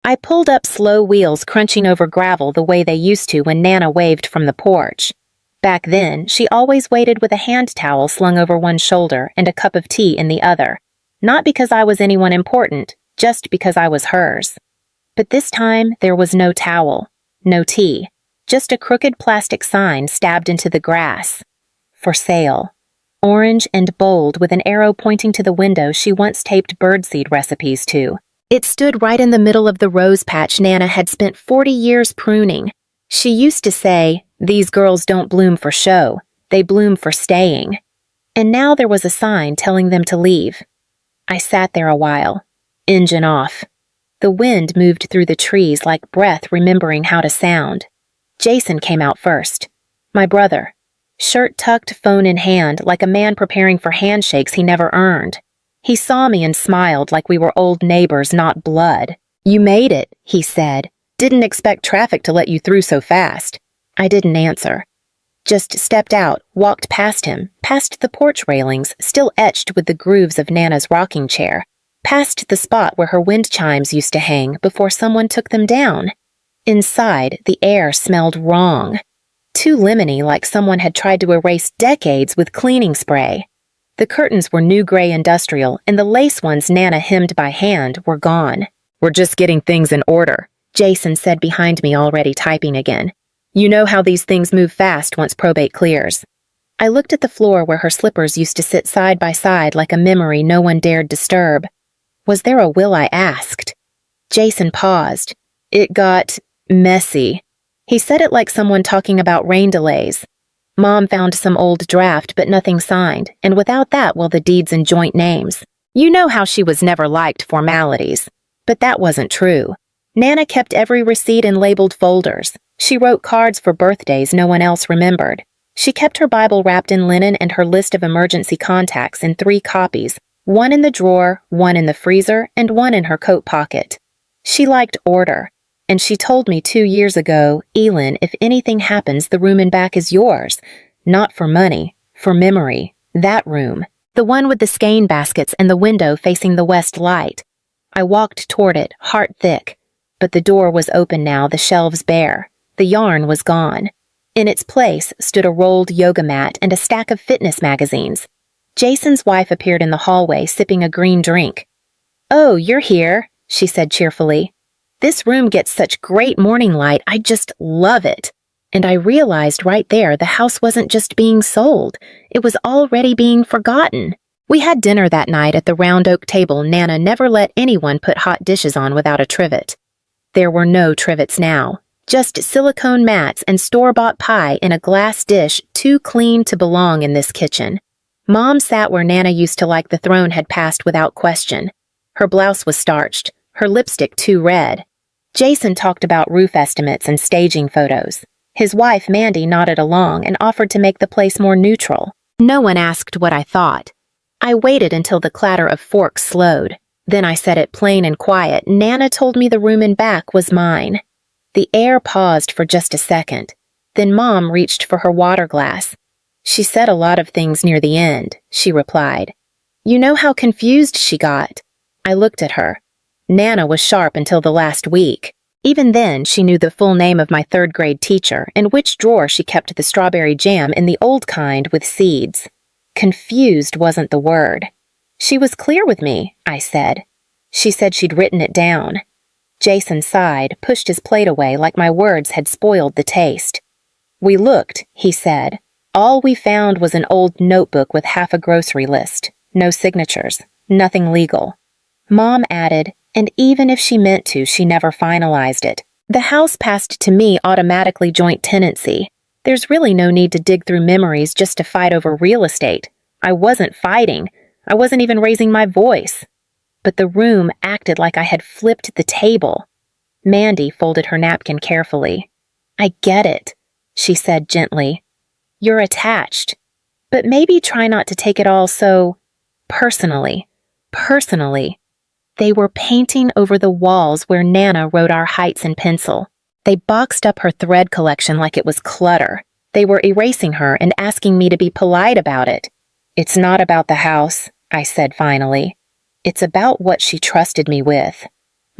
I pulled up, slow wheels crunching over gravel the way they used to when Nana waved from the porch. Back then, she always waited with a hand towel slung over one shoulder and a cup of tea in the other. Not because I was anyone important, just because I was hers. But this time, there was no towel, no tea, just a crooked plastic sign stabbed into the grass. For sale. Orange and bold with an arrow pointing to the window she once taped birdseed recipes to. It stood right in the middle of the rose patch Nana had spent 40 years pruning. She used to say, "These girls don't bloom for show, they bloom for staying." And now there was a sign telling them to leave. I sat there a while, engine off. The wind moved through the trees like breath remembering how to sound. Jason came out first. My brother. Shirt tucked, phone in hand, like a man preparing for handshakes he never earned. He saw me and smiled like we were old neighbors, not blood. "You made it," he said. "Didn't expect traffic to let you through so fast." I didn't answer. Just stepped out, walked past him, past the porch railings, still etched with the grooves of Nana's rocking chair, past the spot where her wind chimes used to hang before someone took them down. Inside, the air smelled wrong. Too lemony, like someone had tried to erase decades with cleaning spray. The curtains were new gray industrial, and the lace ones Nana hemmed by hand were gone. "We're just getting things in order," Jason said behind me, already typing again. "You know how these things move fast once probate clears." I looked at the floor where her slippers used to sit side by side like a memory no one dared disturb. Was there a will, I asked? Jason paused. It got messy. He said it like someone talking about rain delays. Mom found some old draft but nothing signed, and without that, well, the deeds and joint names. You know how she was never liked formalities. But that wasn't true. Nana kept every receipt in labeled folders. She wrote cards for birthdays no one else remembered. She kept her Bible wrapped in linen and her list of emergency contacts in 3 copies, one in the drawer, one in the freezer, and one in her coat pocket. She liked order. And she told me 2 years ago, "Elin, if anything happens, the room in back is yours. Not for money, for memory. That room. The one with the skein baskets and the window facing the west light." I walked toward it, heart thick. But the door was open now, the shelves bare. The yarn was gone. In its place stood a rolled yoga mat and a stack of fitness magazines. Jason's wife appeared in the hallway, sipping a green drink. "Oh, you're here," she said cheerfully. "This room gets such great morning light, I just love it." And I realized right there the house wasn't just being sold, it was already being forgotten. We had dinner that night at the round oak table Nana never let anyone put hot dishes on without a trivet. There were no trivets now, just silicone mats and store-bought pie in a glass dish too clean to belong in this kitchen. Mom sat where Nana used to like the throne had passed without question. Her blouse was starched, her lipstick too red. Jason talked about roof estimates and staging photos. His wife, Mandy, nodded along and offered to make the place more neutral. No one asked what I thought. I waited until the clatter of forks slowed. Then I said it plain and quiet. Nana told me the room in back was mine. The air paused for just a second. Then Mom reached for her water glass. "She said a lot of things near the end," she replied. "You know how confused she got?" I looked at her. Nana was sharp until the last week. Even then, she knew the full name of my 3rd grade teacher and which drawer she kept the strawberry jam in the old kind with seeds. Confused wasn't the word. "She was clear with me," I said. "She said she'd written it down." Jason sighed, pushed his plate away like my words had spoiled the taste. "We looked," he said. "All we found was an old notebook with half a grocery list. No signatures. Nothing legal." Mom added, "And even if she meant to, she never finalized it. The house passed to me automatically joint tenancy. There's really no need to dig through memories just to fight over real estate. I wasn't fighting. I wasn't even raising my voice. But the room acted like I had flipped the table." Mandy folded her napkin carefully. "I get it," she said gently. "You're attached. But maybe try not to take it all so personally. Personally. They were painting over the walls where Nana wrote our heights in pencil. They boxed up her thread collection like it was clutter. They were erasing her and asking me to be polite about it. "It's not about the house," I said finally. "It's about what she trusted me with."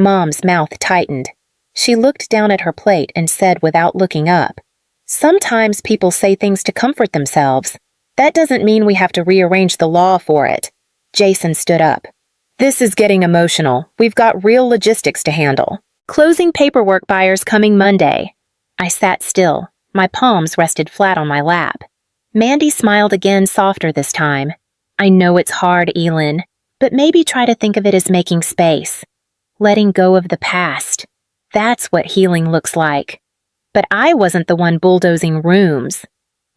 Mom's mouth tightened. She looked down at her plate and said without looking up, "Sometimes people say things to comfort themselves. That doesn't mean we have to rearrange the law for it." Jason stood up. "This is getting emotional. We've got real logistics to handle. Closing paperwork buyers coming Monday." I sat still. My palms rested flat on my lap. Mandy smiled again, softer this time. "I know it's hard, Elin, but maybe try to think of it as making space. Letting go of the past. That's what healing looks like." But I wasn't the one bulldozing rooms.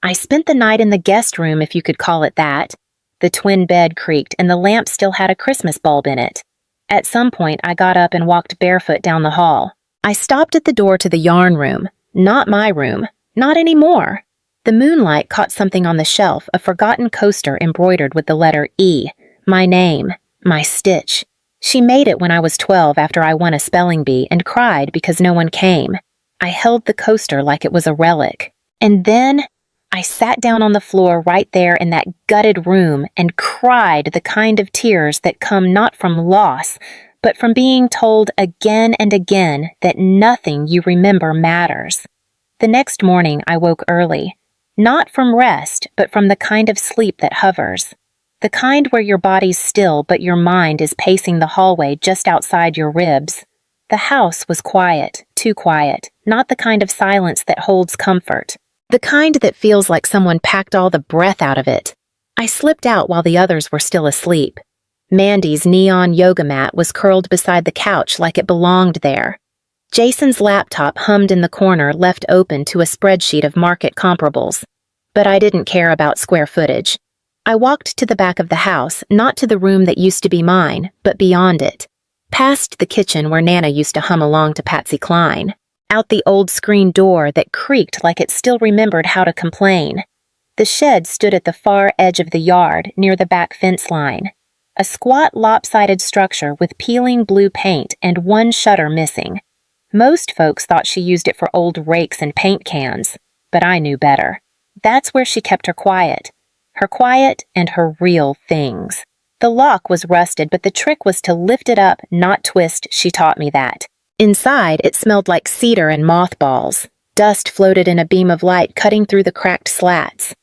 I spent the night in the guest room, if you could call it that. The twin bed creaked and the lamp still had a Christmas bulb in it. At some point, I got up and walked barefoot down the hall. I stopped at the door to the yarn room. Not my room. Not anymore. The moonlight caught something on the shelf, a forgotten coaster embroidered with the letter E. My name. My stitch. She made it when I was 12 after I won a spelling bee and cried because no one came. I held the coaster like it was a relic. And then I sat down on the floor right there in that gutted room and cried the kind of tears that come not from loss, but from being told again and again that nothing you remember matters. The next morning I woke early, not from rest, but from the kind of sleep that hovers. The kind where your body's still but your mind is pacing the hallway just outside your ribs. The house was quiet, too quiet, not the kind of silence that holds comfort. The kind that feels like someone packed all the breath out of it. I slipped out while the others were still asleep. Mandy's neon yoga mat was curled beside the couch like it belonged there. Jason's laptop hummed in the corner, left open to a spreadsheet of market comparables. But I didn't care about square footage. I walked to the back of the house, not to the room that used to be mine, but beyond it. Past the kitchen where Nana used to hum along to Patsy Cline. Out the old screen door that creaked like it still remembered how to complain. The shed stood at the far edge of the yard, near the back fence line. A squat, lopsided structure with peeling blue paint and one shutter missing. Most folks thought she used it for old rakes and paint cans, but I knew better. That's where she kept her quiet and her real things. The lock was rusted, but the trick was to lift it up, not twist. She taught me that. Inside, it smelled like cedar and mothballs. Dust floated in a beam of light cutting through the cracked slats.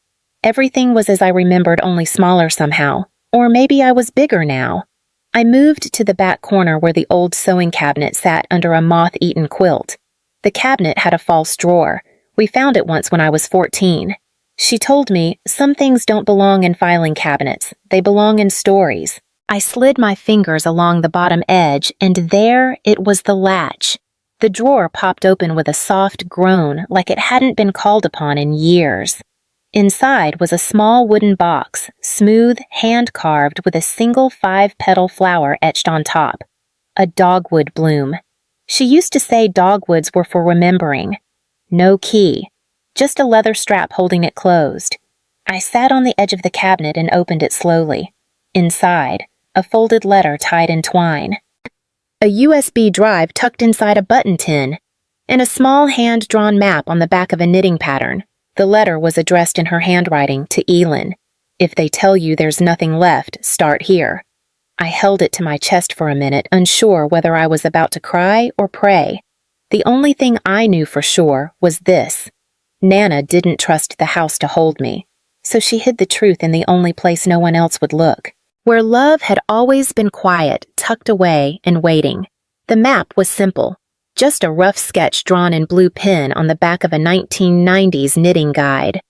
Everything was as I remembered, only smaller somehow. Or maybe I was bigger now. I moved to the back corner where the old sewing cabinet sat under a moth-eaten quilt. The cabinet had a false drawer. We found it once when I was 14. She told me, some things don't belong in filing cabinets. They belong in stories. I slid my fingers along the bottom edge, and there it was, the latch. The drawer popped open with a soft groan, like it hadn't been called upon in years. Inside was a small wooden box, smooth, hand-carved with a single 5-petal flower etched on top. A dogwood bloom. She used to say dogwoods were for remembering. No key. Just a leather strap holding it closed. I sat on the edge of the cabinet and opened it slowly. Inside, a folded letter tied in twine. A USB drive tucked inside a button tin, and a small hand-drawn map on the back of a knitting pattern. The letter was addressed in her handwriting to Elin. If they tell you there's nothing left, start here. I held it to my chest for a minute, unsure whether I was about to cry or pray. The only thing I knew for sure was this. Nana didn't trust the house to hold me, so she hid the truth in the only place no one else would look, where love had always been quiet, tucked away, and waiting. The map was simple, just a rough sketch drawn in blue pen on the back of a 1990s knitting guide.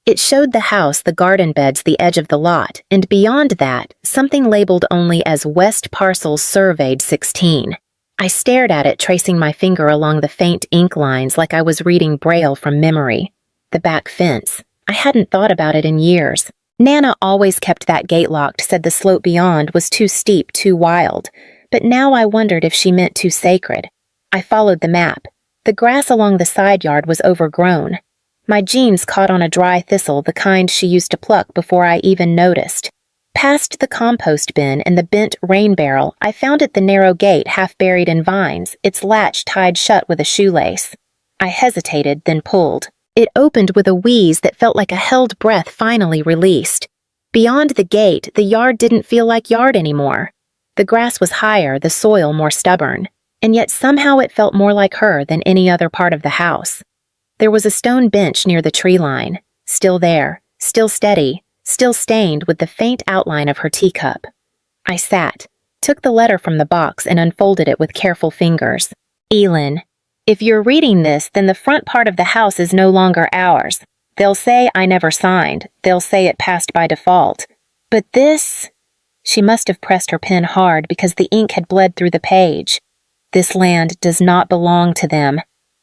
It showed the house, the garden beds, the edge of the lot, and beyond that, something labeled only as West Parcel Surveyed 16. I stared at it, tracing my finger along the faint ink lines like I was reading Braille from memory. The back fence. I hadn't thought about it in years. Nana always kept that gate locked, said the slope beyond was too steep, too wild. But now I wondered if she meant too sacred. I followed the map. The grass along the side yard was overgrown. My jeans caught on a dry thistle, the kind she used to pluck before I even noticed. Past the compost bin and the bent rain barrel, I found it the narrow gate half buried in vines, its latch tied shut with a shoelace. I hesitated, then pulled. It opened with a wheeze that felt like a held breath finally released. Beyond the gate, the yard didn't feel like yard anymore. The grass was higher, the soil more stubborn. and yet somehow it felt more like her than any other part of the house. There was a stone bench near the tree line, still there, still steady, still stained with the faint outline of her teacup. I sat, took the letter from the box and unfolded it with careful fingers. Elin, if you're reading this, then the front part of the house is no longer ours. They'll say I never signed. They'll say it passed by default. But this... She must have pressed her pen hard because the ink had bled through the page. This land does not belong to them.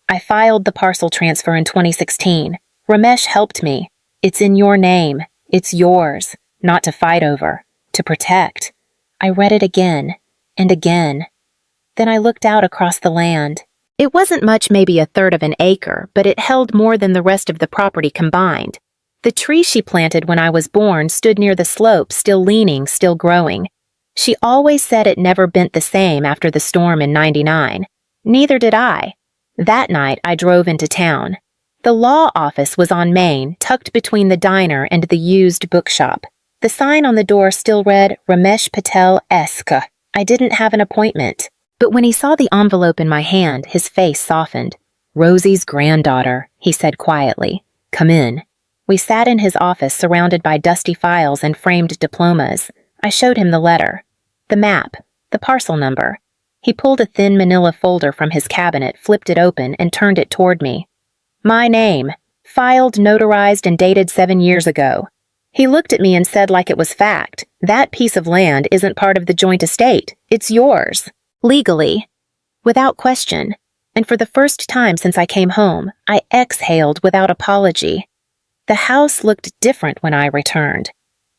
I filed the parcel transfer in 2016. Ramesh helped me. It's in your name. It's yours. Not to fight over. To protect. I read it again and again. Then I looked out across the land. It wasn't much, maybe a third of an acre, but it held more than the rest of the property combined. The tree she planted when I was born stood near the slope, still leaning, still growing. She always said it never bent the same after the storm in '99. Neither did I. That night I drove into town. The law office was on Main, tucked between the diner and the used bookshop. The sign on the door still read, Ramesh Patel Esq. I didn't have an appointment. But when he saw the envelope in my hand, his face softened. Rosie's granddaughter, he said quietly. Come in. We sat in his office surrounded by dusty files and framed diplomas. I showed him the letter, the map, the parcel number. He pulled a thin manila folder from his cabinet, flipped it open, and turned it toward me. My name, filed, notarized, and dated 7 years ago. He looked at me and said like it was fact, that piece of land isn't part of the joint estate. It's yours. Legally. Without question. And for the first time since I came home, I exhaled without apology. The house looked different when I returned.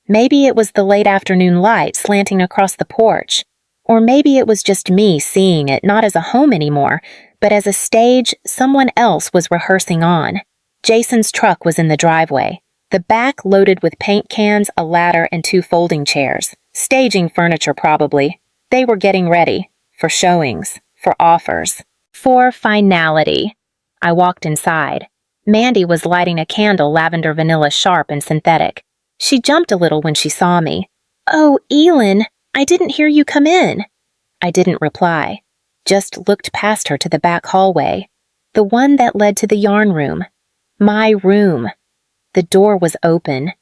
Maybe it was the late afternoon light slanting across the porch, or maybe it was just me seeing it not as a home anymore, but as a stage someone else was rehearsing on. Jason's truck was in the driveway, the back loaded with paint cans, a ladder, and 2 folding chairs. Staging furniture, probably. They were getting ready. For showings. For offers. For finality. I walked inside. Mandy was lighting a candle, lavender vanilla sharp and synthetic. She jumped a little when she saw me. Oh, Elin, I didn't hear you come in. I didn't reply. Just looked past her to the back hallway. The one that led to the yarn room. My room. The door was open.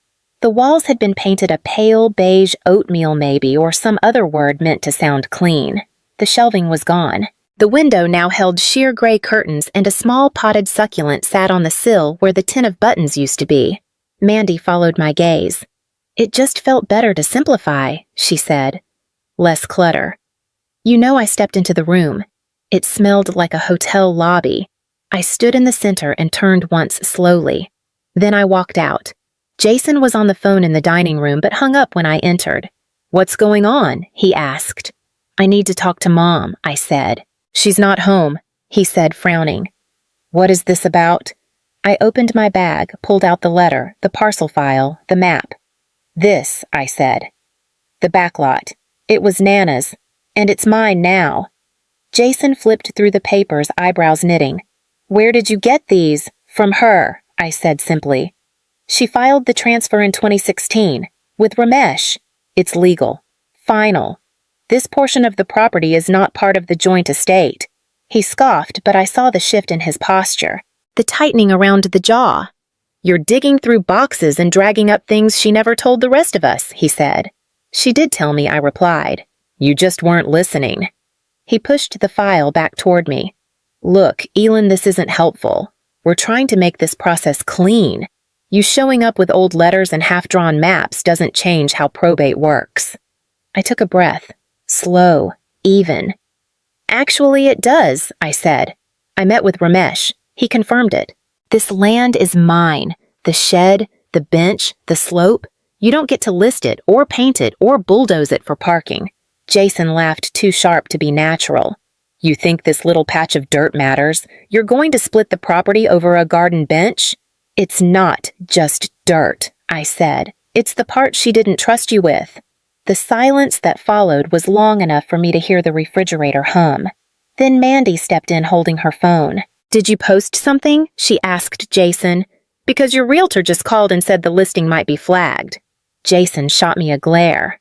The walls had been painted a pale beige oatmeal maybe, or some other word meant to sound clean. The shelving was gone. The window now held sheer gray curtains, and a small potted succulent sat on the sill where the tin of buttons used to be. Mandy followed my gaze. It just felt better to simplify, she said. Less clutter. You know, I stepped into the room. It smelled like a hotel lobby. I stood in the center and turned once slowly. Then I walked out. Jason was on the phone in the dining room but hung up when I entered. What's going on? He asked. I need to talk to Mom, I said. She's not home, he said, frowning. What is this about? I opened my bag, pulled out the letter, the parcel file, the map. This, I said. The backlot. It was Nana's, and it's mine now. Jason flipped through the papers, eyebrows knitting. Where did you get these? From her, I said simply. She filed the transfer in 2016, with Ramesh. It's legal. Final. This portion of the property is not part of the joint estate. He scoffed, but I saw the shift in his posture, the tightening around the jaw. You're digging through boxes and dragging up things she never told the rest of us, he said. She did tell me, I replied. You just weren't listening. He pushed the file back toward me. Look, Elin, this isn't helpful. We're trying to make this process clean. You showing up with old letters and half-drawn maps doesn't change how probate works. I took a breath. Slow, even. Actually, it does, I said. I met with Ramesh. He confirmed it. This land is mine. The shed, the bench, the slope. You don't get to list it or paint it or bulldoze it for parking. Jason laughed too sharp to be natural. You think this little patch of dirt matters? You're going to split the property over a garden bench? It's not just dirt, I said. It's the part she didn't trust you with. The silence that followed was long enough for me to hear the refrigerator hum. Then Mandy stepped in holding her phone. Did you post something? She asked Jason. Because your realtor just called and said the listing might be flagged. Jason shot me a glare.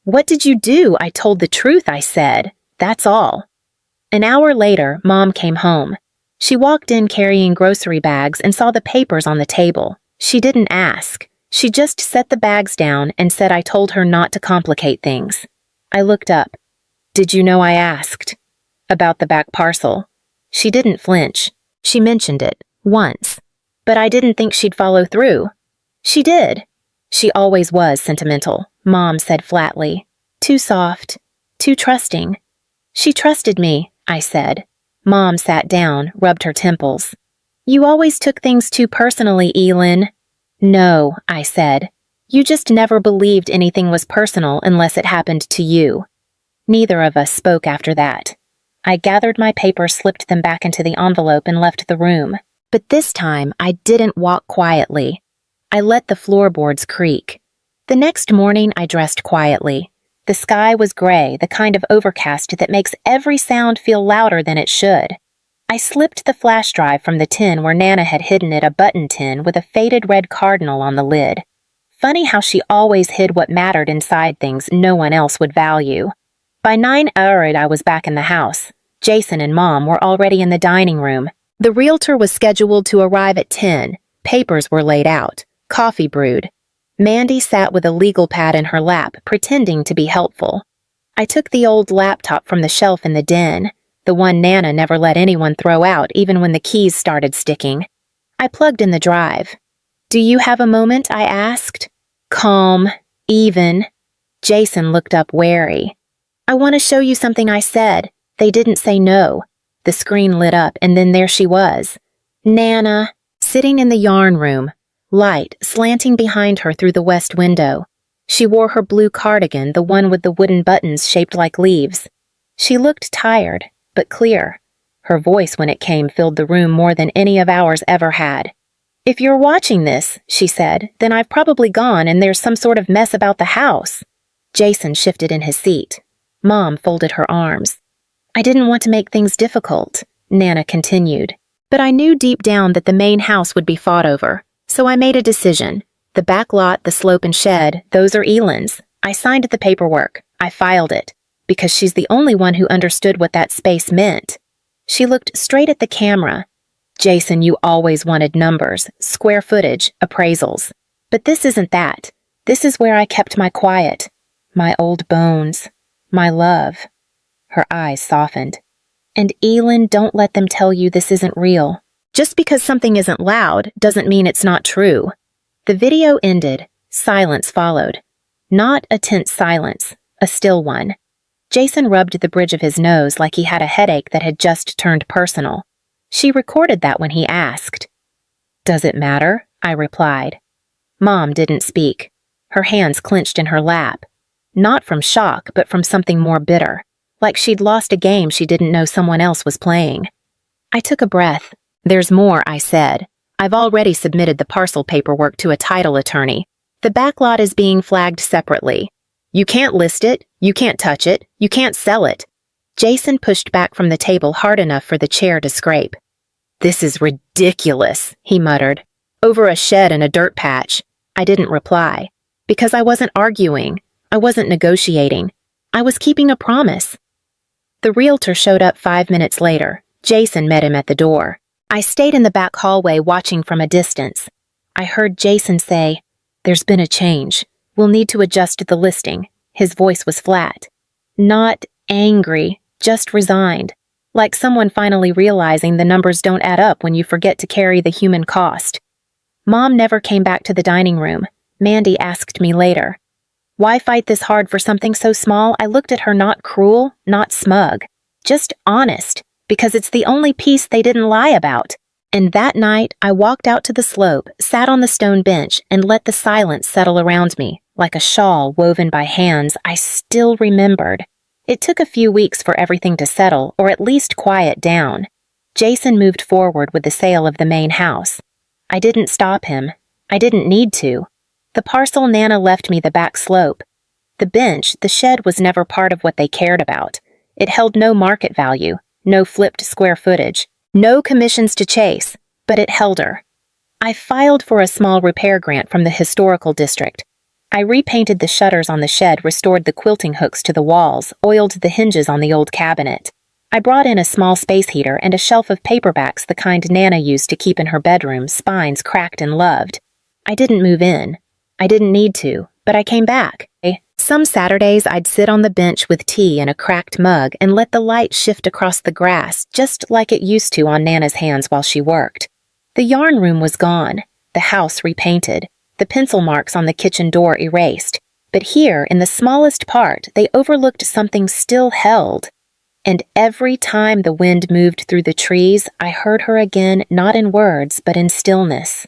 What did you do? I told the truth, I said. That's all. An hour later, Mom came home. She walked in carrying grocery bags and saw the papers on the table. She didn't ask. She just set the bags down and said I told her not to complicate things. I looked up. "Did you know I asked?" "About the back parcel." She didn't flinch. She mentioned it, once. But I didn't think she'd follow through. She did. She always was sentimental, Mom said flatly. Too soft. Too trusting. "She trusted me," I said. Mom sat down, rubbed her temples. "You always took things too personally, Elin." "No," I said. "You just never believed anything was personal unless it happened to you." Neither of us spoke after that. I gathered my papers, slipped them back into the envelope, and left the room. But this time, I didn't walk quietly. I let the floorboards creak. The next morning, I dressed quietly. The sky was gray, the kind of overcast that makes every sound feel louder than it should. I slipped the flash drive from the tin where Nana had hidden it, a button tin with a faded red cardinal on the lid. Funny how she always hid what mattered inside things no one else would value. By 9:00, I was back in the house. Jason and Mom were already in the dining room. The realtor was scheduled to arrive at 10. Papers were laid out. Coffee brewed. Mandy sat with a legal pad in her lap, pretending to be helpful. I took the old laptop from the shelf in the den, the one Nana never let anyone throw out even when the keys started sticking. I plugged in the drive. "Do you have a moment?" I asked. Calm, even. Jason looked up wary. "I want to show you something," I said. They didn't say no. The screen lit up, and then there she was. Nana, sitting in the yarn room, light slanting behind her through the west window. She wore her blue cardigan, the one with the wooden buttons shaped like leaves. She looked tired, but clear. Her voice, when it came, filled the room more than any of ours ever had. "If you're watching this," she said, "then I've probably gone and there's some sort of mess about the house." Jason shifted in his seat. Mom folded her arms. "I didn't want to make things difficult," Nana continued. "But I knew deep down that the main house would be fought over. So I made a decision. The back lot, the slope and shed, those are Elin's. I signed the paperwork. I filed it. Because she's the only one who understood what that space meant." She looked straight at the camera. "Jason, you always wanted numbers, square footage, appraisals. But this isn't that. This is where I kept my quiet. My old bones. My love." Her eyes softened. "And Elin, don't let them tell you this isn't real. Just because something isn't loud doesn't mean it's not true." The video ended. Silence followed. Not a tense silence, a still one. Jason rubbed the bridge of his nose like he had a headache that had just turned personal. She recorded that when he asked. "Does it matter?" I replied. Mom didn't speak. Her hands clenched in her lap. Not from shock, but from something more bitter. Like she'd lost a game she didn't know someone else was playing. I took a breath. "There's more," I said. "I've already submitted the parcel paperwork to a title attorney. The back lot is being flagged separately. You can't list it, you can't touch it, you can't sell it." Jason pushed back from the table hard enough for the chair to scrape. "This is ridiculous," he muttered. "Over a shed and a dirt patch." I didn't reply. Because I wasn't arguing. I wasn't negotiating. I was keeping a promise. The realtor showed up 5 minutes later. Jason met him at the door. I stayed in the back hallway watching from a distance. I heard Jason say, "There's been a change. We'll need to adjust the listing." His voice was flat. Not angry, just resigned. Like someone finally realizing the numbers don't add up when you forget to carry the human cost. Mom never came back to the dining room. Mandy asked me later. Why fight this hard for something so small? I looked at her, not cruel, not smug. Just honest, because it's the only piece they didn't lie about. And that night, I walked out to the slope, sat on the stone bench, and let the silence settle around me, like a shawl woven by hands I still remembered. It took a few weeks for everything to settle, or at least quiet down. Jason moved forward with the sale of the main house. I didn't stop him. I didn't need to. The parcel Nana left me the back slope. The bench, the shed was never part of what they cared about. It held no market value, no flipped square footage, no commissions to chase, but it held her. I filed for a small repair grant from the historical district. I repainted the shutters on the shed, restored the quilting hooks to the walls, oiled the hinges on the old cabinet. I brought in a small space heater and a shelf of paperbacks the kind Nana used to keep in her bedroom, spines cracked and loved. I didn't move in. I didn't need to, but I came back. Some Saturdays I'd sit on the bench with tea in a cracked mug and let the light shift across the grass just like it used to on Nana's hands while she worked. The yarn room was gone, the house repainted, the pencil marks on the kitchen door erased, but here, in the smallest part, they overlooked something still held. And every time the wind moved through the trees, I heard her again, not in words, but in stillness.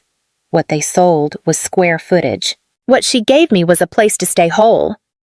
What they sold was square footage. What she gave me was a place to stay whole.